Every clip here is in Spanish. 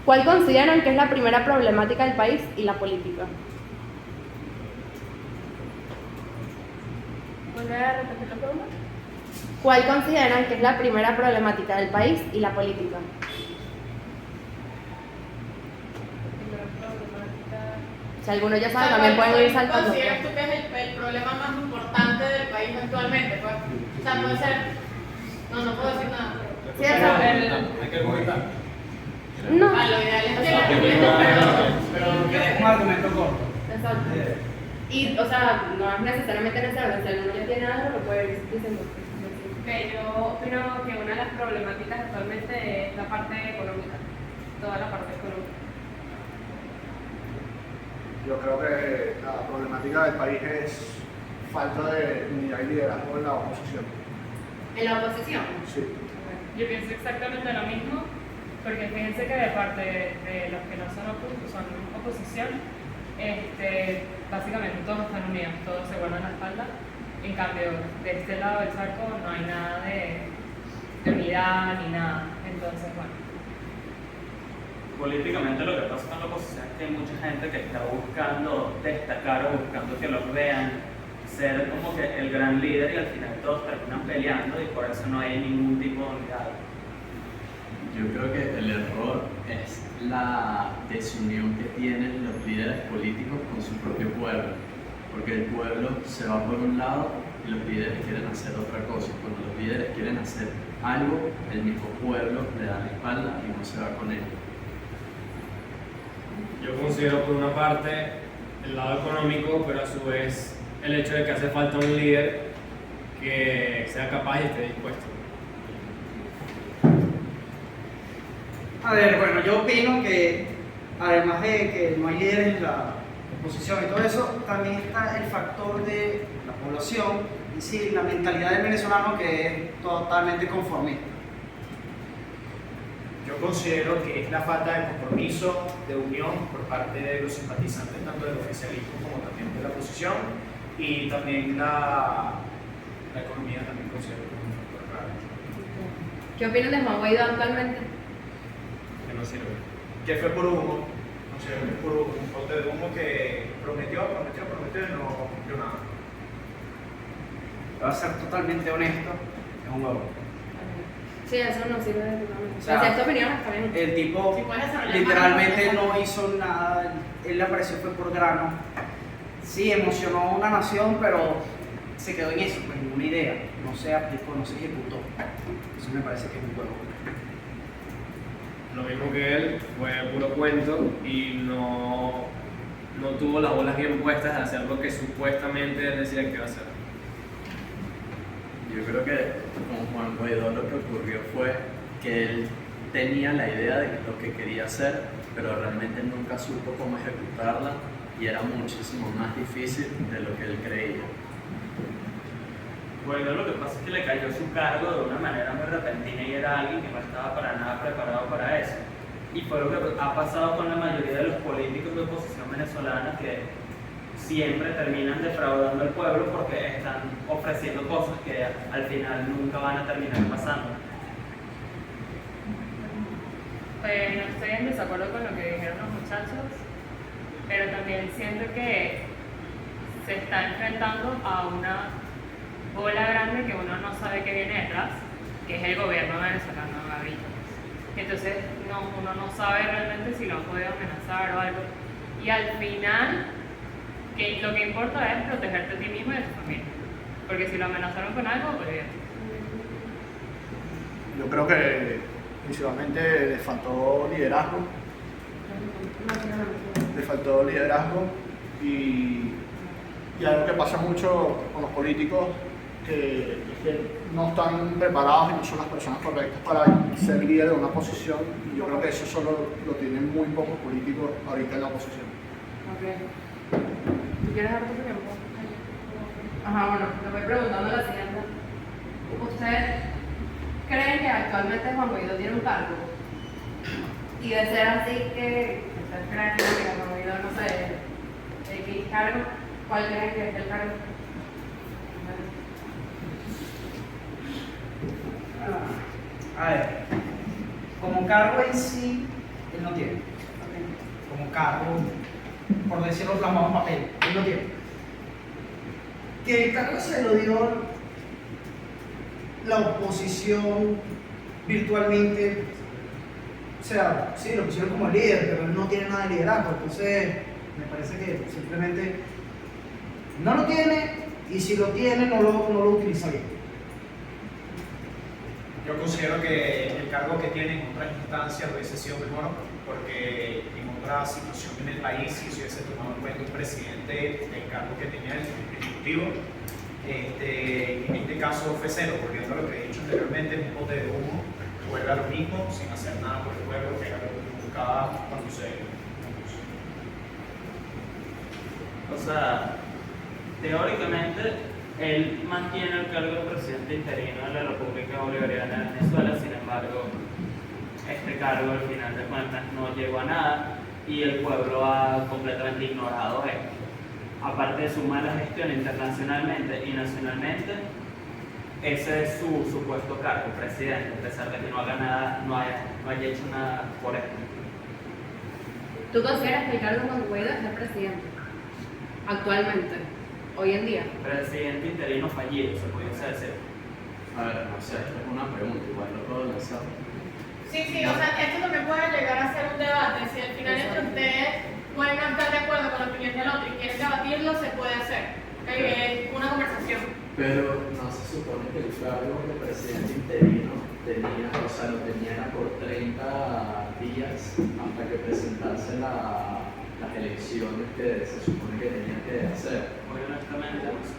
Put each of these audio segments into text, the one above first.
¿Cuál consideran que es la primera problemática del país y la política? ¿Vuelve a repetir la pregunta? ¿Cuál consideran que es la primera problemática del país y la política? Si alguno ya sabe, también pueden ir saltando. ¿Consideras tú que es el problema más importante del país actualmente? Pues? O sea, puede ser... No puedo decir nada. Sí, exacto. Hay que comentar. No. Lo ideal es que Pero que es un argumento corto. Exacto. Y, o sea, no es necesariamente necesario. Si alguno ya tiene algo, lo puede ir diciendo. Yo opino que una de las problemáticas actualmente es la parte económica, toda la parte económica. Yo creo que la problemática del país es falta de unidad y liderazgo en la oposición. ¿En la oposición? Sí. Yo pienso exactamente lo mismo, porque fíjense que de parte de los que no son oposición, básicamente todos están unidos, todos se guardan la espalda. En cambio, de este lado del charco no hay nada de unidad ni nada. Entonces, bueno. Políticamente lo que pasa con la oposición es que hay mucha gente que está buscando destacar o buscando que los vean, ser como que el gran líder, y al final todos terminan peleando y por eso no hay ningún tipo de unidad. Yo creo que el error es la desunión que tienen los líderes políticos con su propio pueblo, porque el pueblo se va por un lado y los líderes quieren hacer otra cosa. Cuando los líderes quieren hacer algo, el mismo pueblo le da la espalda y no se va con él. Yo considero por una parte el lado económico, pero a su vez el hecho de que hace falta un líder que sea capaz y esté dispuesto. A ver, bueno, yo opino que además de que no hay líderes en la oposición y todo eso, también está el factor de la población y sí, la mentalidad del venezolano que es totalmente conformista. Yo considero que es la falta de compromiso, de unión por parte de los simpatizantes, tanto del oficialismo como también de la oposición, y también la economía también considero que es un factor clave. ¿Qué opinan de Juan Guaidó actualmente? Que no sirve. Que fue por humo, no sé, por un pote de humo que prometió y no cumplió nada. Voy a ser totalmente honesto, es un huevo. Sí, eso no sirve de nada. O sea, esta opinión está bien. El tipo Si puedes desarrollar literalmente más, no hizo nada, él le apareció fue por grano. Sí, emocionó a una nación, pero se quedó en eso, pues en una idea, no se aplicó, no se ejecutó. Eso me parece que es un huevo. Lo mismo que él, fue puro cuento y no tuvo las bolas bien puestas de hacer lo que supuestamente él decía que iba a hacer. Yo creo que con Juan Guaidó lo que ocurrió fue que él tenía la idea de lo que quería hacer, pero realmente nunca supo cómo ejecutarla y era muchísimo más difícil de lo que él creía. Bueno, lo que pasa es que le cayó su cargo de una manera muy repentina y era alguien que no estaba para nada preparado para eso. Y fue lo que ha pasado con la mayoría de los políticos de oposición venezolana, que siempre terminan defraudando al pueblo porque están ofreciendo cosas que al final nunca van a terminar pasando. Pues no estoy en desacuerdo con lo que dijeron los muchachos, pero también siento que se está enfrentando a una bola grande que uno no sabe qué viene detrás, que es el gobierno venezolano ahorita. Entonces uno no sabe realmente si lo han podido amenazar o algo. Y al final, que lo que importa es protegerte a ti mismo y a tu familia. Porque si lo amenazaron con algo, olvídate. Yo creo que principalmente le faltó liderazgo. Y algo que pasa mucho con los políticos es que no están preparados y no son las personas correctas para ser líder de una posición, y yo creo que eso solo lo tienen muy pocos políticos ahorita en la oposición. Ok. ¿Tú quieres dar tu tiempo? Ajá, bueno, te voy preguntando la siguiente. ¿Ustedes creen que actualmente Juan Guaidó tiene un cargo? Y de ser así, que ustedes creen que Juan Guaidó, no sé, X cargo, ¿cuál creen que es el cargo? A ver, como cargo en sí, él no tiene. Como cargo, por decirlo plasmado en papel, él no tiene. Que el cargo se lo dio la oposición virtualmente, o sea, sí, lo pusieron como líder, pero él no tiene nada de liderazgo, entonces me parece que simplemente no lo tiene, y si lo tiene no lo utiliza bien. Yo considero que el cargo que tiene en otras instancias hubiese sido mejor, porque en otra situación en el país, si se hubiese tomado en cuenta un presidente el cargo que tenía el Ejecutivo, en este caso fue cero, volviendo a lo que he dicho anteriormente, es un pote de humo, juega lo mismo sin hacer nada por el pueblo, que era lo que buscaba cuando se compuso. O sea, teóricamente, él mantiene el cargo de presidente interino de la República Bolivariana de Venezuela, sin embargo, este cargo al final de cuentas no llegó a nada y el pueblo ha completamente ignorado esto. Aparte de su mala gestión internacionalmente y nacionalmente, ese es su supuesto cargo, presidente, a pesar de que no haga nada, no haya hecho nada por esto. ¿Tú consideras que el cargo de Juan Guaidó es el presidente? Actualmente, hoy en día. Presidente interino fallido, se pudiese decir. A ver, no sé, esto es una pregunta, igual lo puedo lanzar. Sí, o sea, esto también puede llegar a ser un debate. Si al final entre ustedes pueden no estar de acuerdo con la opinión del otro y quieren debatirlo, se puede hacer. Es una conversación. Pero no se supone que el cargo de presidente interino lo tenía por 30 días hasta que presentase las elecciones que se supone que tenía que hacer. Muy honestamente, no sé.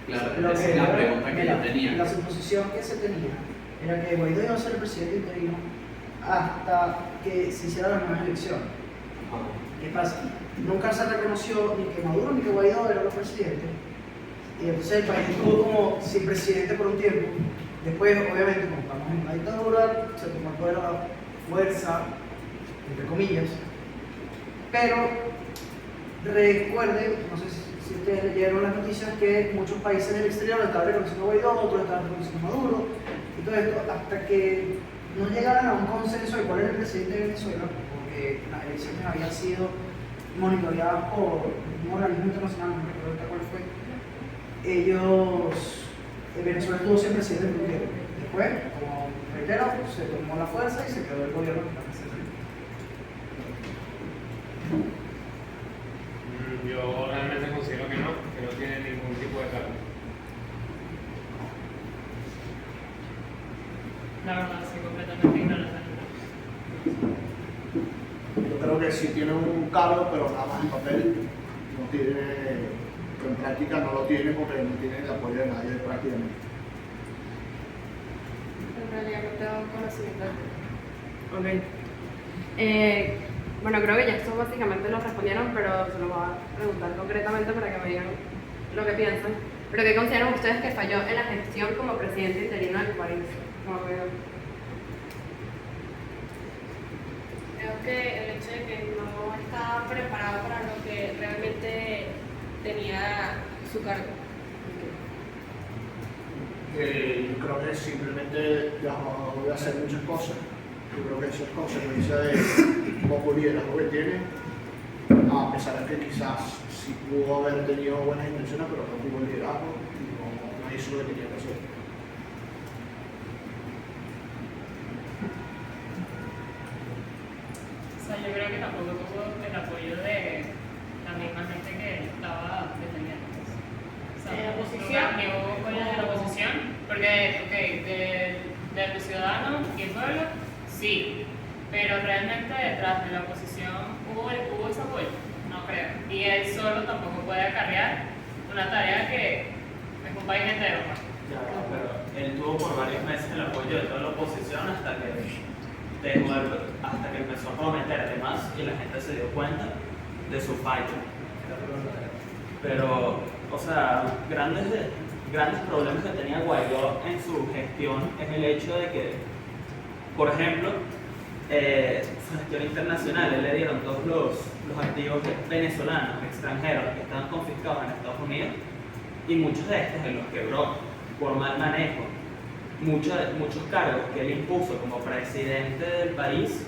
Claro, esa es la pregunta que yo tenía. La suposición que se tenía era que Guaidó iba a ser el presidente interino hasta que se hicieran las nuevas elecciones. ¿Qué pasa? Nunca se reconoció ni que Maduro ni que Guaidó eran los presidentes. Y entonces el país estuvo como sin presidente por un tiempo. Después, obviamente, como estamos en una dictadura, se tomó toda la fuerza, entre comillas. Pero recuerden, no sé si ustedes leyeron las noticias, que muchos países del exterior estaban reconociendo a Guaidó, otros estaban reconociendo a Maduro, y todo esto hasta que no llegaran a un consenso de cuál era el presidente de Venezuela, porque las elecciones habían sido monitoreadas por un organismo internacional, no recuerdo cuál fue. Venezuela estuvo siempre presidente del gobierno. Después, como reitero, se tomó la fuerza y se quedó el gobierno que está presente. Yo realmente considero que no tiene ningún tipo de cargo. La verdad, sí, completamente ignorante. Yo creo que sí tiene un cargo, pero nada más en papel. No tiene, en práctica no lo tiene porque no tiene el apoyo de nadie prácticamente. En realidad no tengo conocimiento. Ok. Bueno, creo que ya esto básicamente lo respondieron, pero se lo voy a preguntar concretamente para que me digan lo que piensan. ¿Pero qué consideran ustedes que falló en la gestión como presidente interino del país? Creo que el hecho de que no estaba preparado para lo que realmente tenía su cargo. Yo creo que simplemente dejó de hacer muchas cosas. Yo creo que eso es consecuencia de poco liderazgo que tiene, a pesar de que quizás sí pudo haber tenido buenas intenciones, pero no tuvo liderazgo y no hizo lo que tenía que hacer. O sea, yo creo que tampoco tuvo el apoyo de la misma gente que estaba defendiendo. O sea, ¿De la oposición? ni hubo apoyo de la oposición, porque, de los ciudadanos y el pueblo, sí, pero realmente detrás de la oposición hubo ese apoyo, no creo. Y él solo tampoco puede acarrear una tarea que es un país entero. Ya, pero él tuvo por varios meses el apoyo de toda la oposición hasta que empezó a prometer además y la gente se dio cuenta de su fallo. Pero, o sea, grandes problemas que tenía Guaidó en su gestión es el hecho de que, por ejemplo, su gestión internacional, él le dieron todos los activos venezolanos, extranjeros que estaban confiscados en Estados Unidos y muchos de estos él los quebró por mal manejo. Muchos cargos que él impuso como presidente del país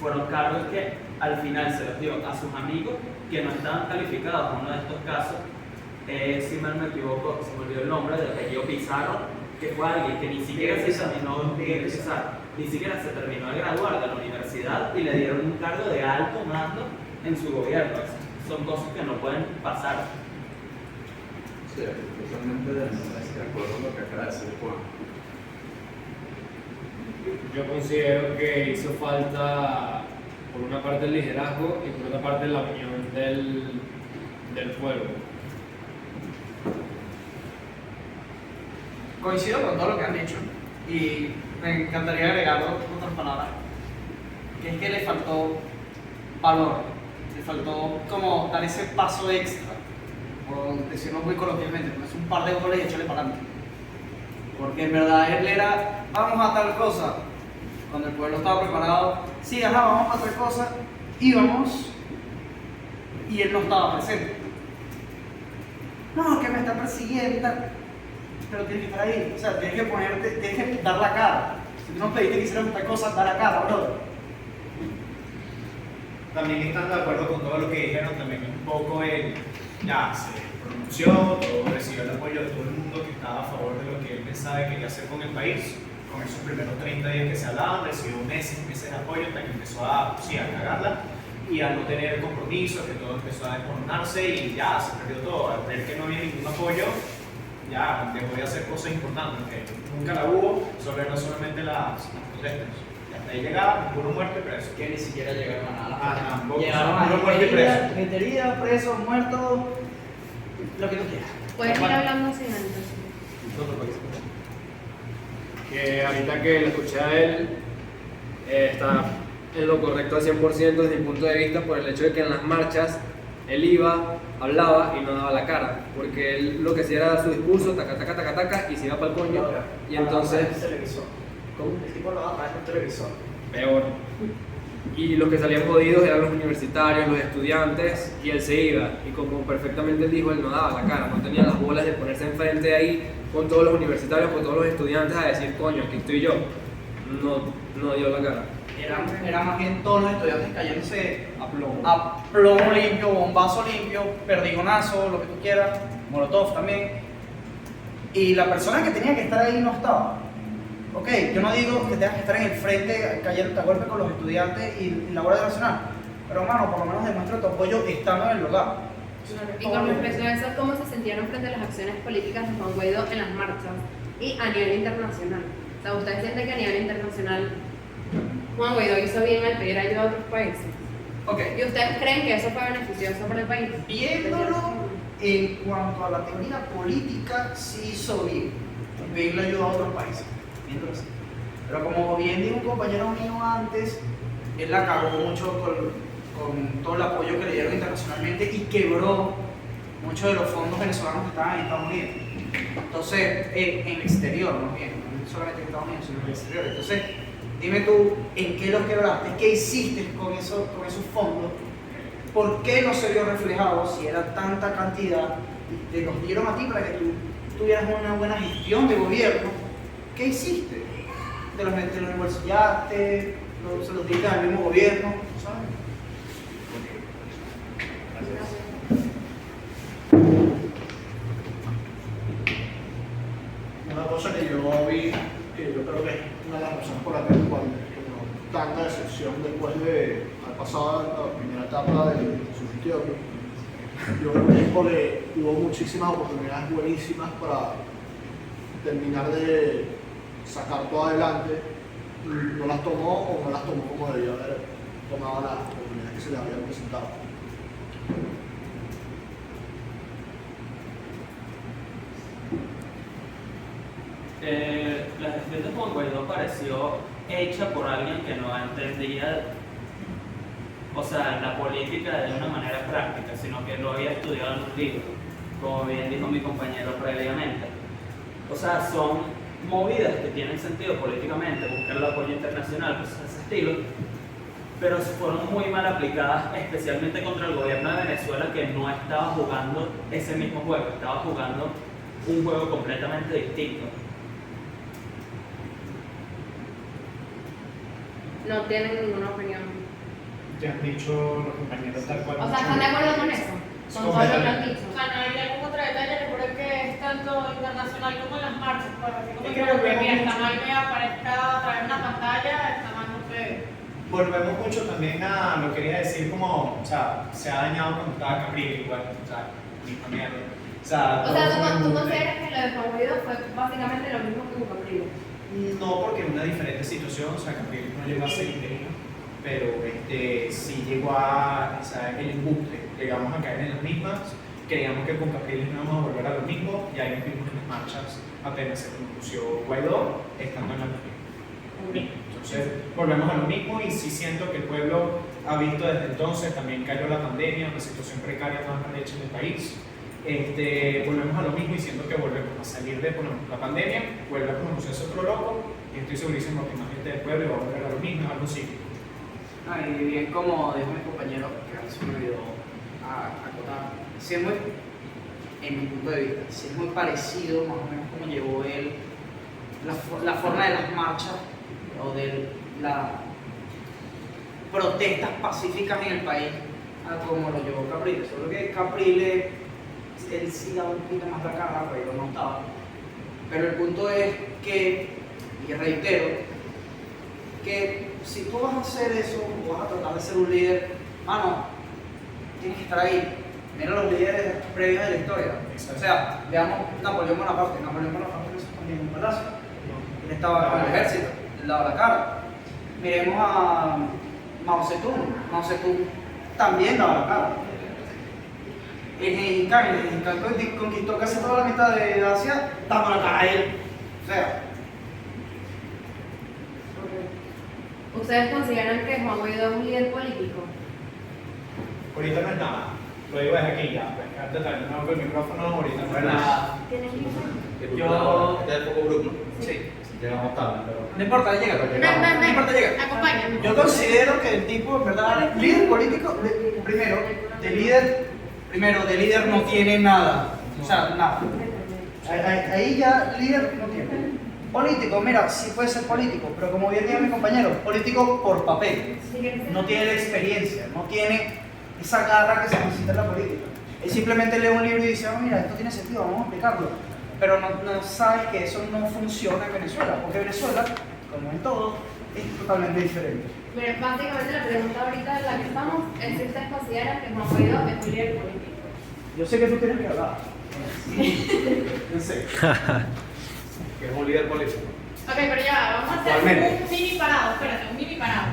fueron cargos que al final se los dio a sus amigos que no estaban calificados. Uno de estos casos, si mal no me equivoco, se me olvidó el nombre, de apellido Pizarro, que fue alguien que ni siquiera se terminó, ni siquiera se terminó de graduar de la universidad y le dieron un cargo de alto mando en su gobierno. Son cosas que no pueden pasar. Sí, totalmente de acuerdo con lo que acaba de decir Juan. Yo considero que hizo falta, por una parte, el liderazgo y por otra parte, la unión del pueblo. Coincido con todo lo que han dicho y me encantaría agregar otras palabras, que es que le faltó valor, le faltó como dar ese paso extra, por decirlo muy coloquialmente, pues un par de goles y echarle para adelante. Porque en verdad él era, vamos a tal cosa, cuando el pueblo estaba preparado, sí, ajá, vamos a tal cosa, íbamos y él no estaba presente. No, que me está persiguiendo y tal. Pero tienes que estar ahí, o sea, tienes que ponerte, tienes que dar la cara. Si tú no pediste que hicieran esta cosa, da la cara, brother. También estando de acuerdo con todo lo que dijeron, también un poco el, ya se pronunció, todo recibió el apoyo de todo el mundo que estaba a favor de lo que él pensaba que quería hacer con el país. Con esos primeros 30 días que se hablaban, recibió meses y meses de apoyo hasta que empezó a cagarla y a no tener compromiso, que todo empezó a desmoronarse y ya se perdió todo. Al ver que no había ningún apoyo, ya dejó de hacer cosas importantes, que nunca la hubo, no solamente las protestas. Y hasta ahí llegaba, puro muerto y preso. Que ni siquiera llegaron a nada. Tampoco, Llegaron puro muerto y preso. Metería, preso, muerto, lo que tú quieras. Puedes ir hablando sin antes. Que ahorita que lo escuché a él, está en lo correcto al 100% desde mi punto de vista por el hecho de que en las marchas él iba, hablaba y no daba la cara, porque él lo que hacía era dar su discurso, taca, taca, taca, taca, y se iba para el coño, y entonces... ¿Cómo? El tipo lo daba para el televisor. Peor. Y los que salían jodidos eran los universitarios, los estudiantes, y él se iba. Y como perfectamente él dijo, él no daba la cara, no tenía las bolas de ponerse enfrente ahí con todos los universitarios, con todos los estudiantes a decir, coño, aquí estoy yo. No dio la cara. Era más bien todos los estudiantes cayéndose a plomo limpio, bombazo limpio, perdigonazo, lo que tú quieras, molotov también. Y la persona que tenía que estar ahí no estaba. Ok, yo no digo que tengas que estar en el frente cayendo a golpe con los estudiantes y la Guardia Nacional, pero hermano, por lo menos demuestra tu apoyo estando en el lugar. Y con respecto a eso, ¿cómo se sintieron frente a las acciones políticas de Juan Guaidó en las marchas y a nivel internacional? O sea, ¿ustedes sienten que a nivel internacional Juan Guaidó hizo bien al pedir ayuda a otros países? Ok. ¿Y ustedes creen que eso fue beneficioso para el país? Viéndolo en cuanto a la teoría política, sí hizo bien pedirle ayuda a otros países. Viéndolo así. Pero como bien dijo un compañero mío antes, él la cagó mucho con todo el apoyo que le dieron internacionalmente y quebró muchos de los fondos venezolanos que estaban en Estados Unidos. Entonces, en el exterior, no bien, no solamente en Estados Unidos, sino en el exterior. Entonces, dime tú, ¿en qué los quebraste? ¿Qué hiciste con esos fondos? ¿Por qué no se vio reflejado si era tanta cantidad y te los dieron a ti para que tú tuvieras una buena gestión de gobierno? ¿Qué hiciste? ¿Te los embolsillaste? ¿Se los diste al mismo gobierno? ¿Sabes? Una cosa que yo vi, que yo creo que es una de las razones por las que tuvo tanta decepción después de haber pasado la primera etapa de su gestión, yo creo que es porque hubo muchísimas oportunidades buenísimas para terminar de sacar todo adelante, y no las tomó o no las tomó como debía haber tomado las oportunidades que se le habían presentado. La gestión de Juan Guaidó pareció hecha por alguien que no entendía, o sea, la política de una manera práctica, sino que lo había estudiado en un libro, como bien dijo mi compañero previamente. O sea, son movidas que tienen sentido políticamente, buscar el apoyo internacional, cosas de ese estilo, pero fueron muy mal aplicadas, especialmente contra el gobierno de Venezuela, que no estaba jugando ese mismo juego, estaba jugando un juego completamente distinto. No tienen ninguna opinión. te han dicho los compañeros tal cual. O sea, ¿están de acuerdo con eso? Con todo lo que han dicho. O sea, no hay algún otro detalle, recuerden que es tanto internacional como en las marchas, pues así como Es que que volvemos está mucho. mal que aparezca a través de una pantalla, está mal, no sé. Volvemos mucho también a lo que quería decir, como, o sea, se ha dañado cuando estaba Capriles igual, o sea, misma mierda. O sea, O sea, todo ¿tú fue- consideras que lo de Juan Guaidó fue básicamente lo mismo que con Capriles? No, porque en una diferente situación, o sea, Capriles no llegó a ser interino, pero sí llegó a, o sea, el embuste, llegamos a caer en las mismas, creíamos que con Capriles no íbamos a volver a lo mismo, y ahí nos vimos en las marchas, apenas se pronunció Guaidó, estando en la misma. Entonces, volvemos a lo mismo y sí siento que el pueblo ha visto desde entonces, también cayó la pandemia, una situación precaria más derecha en el país. Volvemos a lo mismo y siento que volvemos a salir de la pandemia, vuelve a conocerse otro loco y estoy segurísimo que más gente del pueblo va a volver a lo mismo, es algo cíclico. Y bien como dijo mi compañero, que a veces me olvidó acotar, sí es muy, en mi punto de vista, sí es muy parecido más o menos como llevó él la forma de las marchas o de las protestas pacíficas en el país a como lo llevó Capriles. Solo que Capriles, él sí daba un poquito más la cara, pero no estaba. Pero el punto es que, y reitero, que si tú vas a hacer eso, vas a tratar de ser un líder, mano, tienes que estar ahí. Mira los líderes previos de la historia. O sea, veamos Napoleón Bonaparte. Napoleón Bonaparte no se escondía en un palacio. Él estaba con el ejército, él daba la cara. Miremos a Mao Zedong. Mao Zedong también daba la cara. El Gengis Khan conquistó casi toda la mitad de Asia, daba la cara a él. O sea, ¿Ustedes consideran que Juan Guaidó es un líder político? Ahorita no es nada, lo digo desde aquí ya, pues, antes también no el micrófono, ahorita no es nada. ¿Tienes micrófono? Yo- Este es el poco grupo, ¿no? sí. Llegamos tarde, pero. No importa, llega. Ven, No importa, llega. acompáñame. Yo considero que el tipo, en verdad, líder político, de líder no tiene nada. O sea, nada. Ahí ya líder no tiene. Político, mira, sí puede ser político, pero como bien dijo mi compañero, político por papel. No tiene la experiencia, no tiene esa garra que se necesita en la política. Él simplemente lee un libro y dice, oh, mira, esto tiene sentido, vamos a explicarlo. Pero no sabe que eso no funciona en Venezuela, porque Venezuela, como en todo, es totalmente diferente. Pero básicamente la pregunta ahorita en la que estamos es si ustedes consideran que Juan Guaidó es un líder político. Yo sé que tú tienes que hablar. Yo sé. Que es un líder político. Ok, pero ya, vamos a hacer Actualmente. un mini parado, espérate, un mini parado.